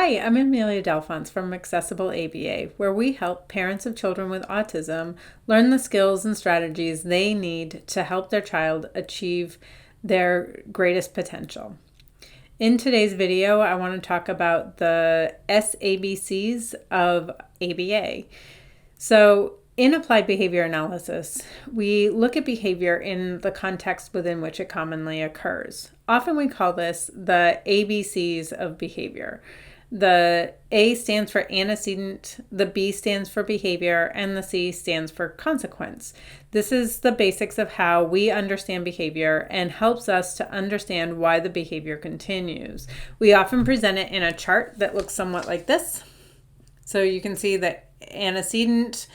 Hi, I'm Amelia Delphonse from Accessible ABA, where we help parents of children with autism learn the skills and strategies they need to help their child achieve their greatest potential. In today's video, I want to talk about the SABCs of ABA. So, in applied behavior analysis, we look at behavior in the context within which it commonly occurs. Often we call this the ABCs of behavior. The A stands for antecedent, the B stands for behavior, and the C stands for consequence. This is the basics of how we understand behavior and helps us to understand why the behavior continues. We often present it in a chart that looks somewhat like this. So you can see the antecedent,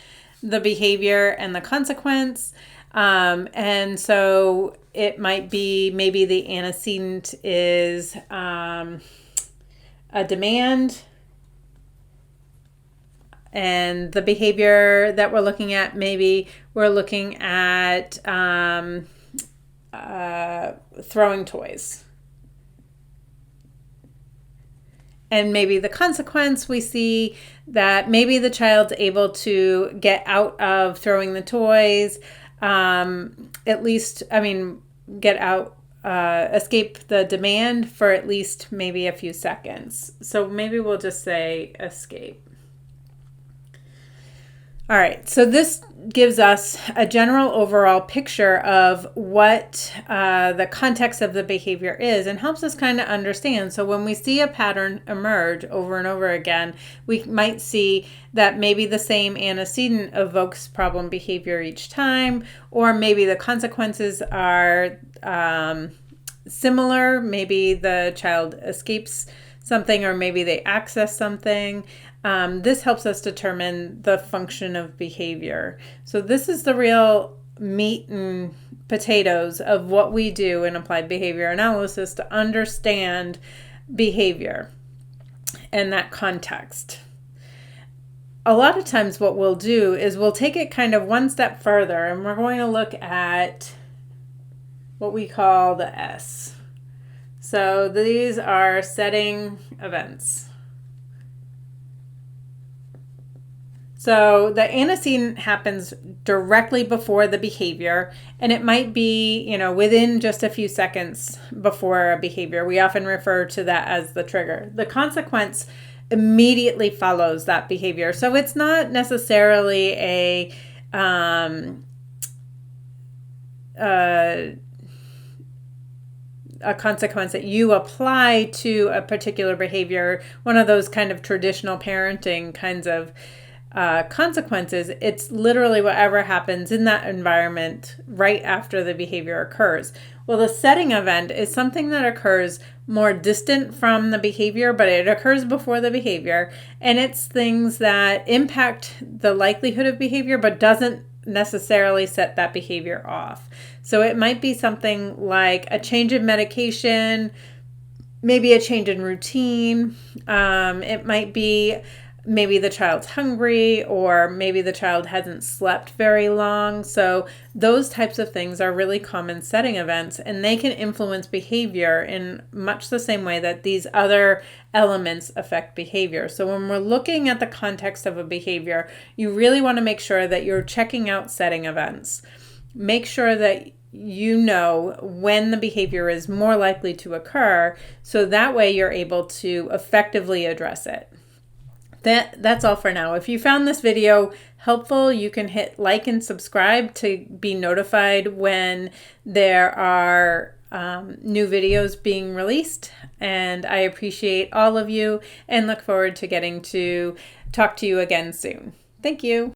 the behavior, and the consequence. And so it might be maybe the antecedent is a demand, and the behavior that we're looking at, maybe we're looking at throwing toys. And maybe the consequence, we see that maybe the child's able to get out of throwing the toys, get out, escape the demand for at least maybe a few seconds. So maybe we'll just say escape. All right, so this gives us a general overall picture of what the context of the behavior is and helps us kind of understand. So when we see a pattern emerge over and over again, we might see that maybe the same antecedent evokes problem behavior each time, or maybe the consequences are similar. Maybe the child escapes something, or maybe they access something. This helps us determine the function of behavior. So this is the real meat and potatoes of what we do in applied behavior analysis to understand behavior and that context. A lot of times what we'll do is we'll take it kind of one step further, and we're going to look at what we call the S. So these are setting events. So the antecedent happens directly before the behavior, and it might be, within just a few seconds before a behavior. We often refer to that as the trigger. The consequence immediately follows that behavior. So it's not necessarily a consequence that you apply to a particular behavior, one of those kind of traditional parenting kinds of consequences. It's literally whatever happens in that environment right after the behavior occurs. Well, the setting event is something that occurs more distant from the behavior, but it occurs before the behavior, and it's things that impact the likelihood of behavior but doesn't necessarily set that behavior off. So it might be something like a change in medication, maybe a change in routine. It might be maybe the child's hungry, or maybe the child hasn't slept very long. So those types of things are really common setting events, and they can influence behavior in much the same way that these other elements affect behavior. So when we're looking at the context of a behavior, you really want to make sure that you're checking out setting events. Make sure that you know when the behavior is more likely to occur, so that way you're able to effectively address it. That's all for now. If you found this video helpful, you can hit like and subscribe to be notified when there are new videos being released. And I appreciate all of you and look forward to getting to talk to you again soon. Thank you.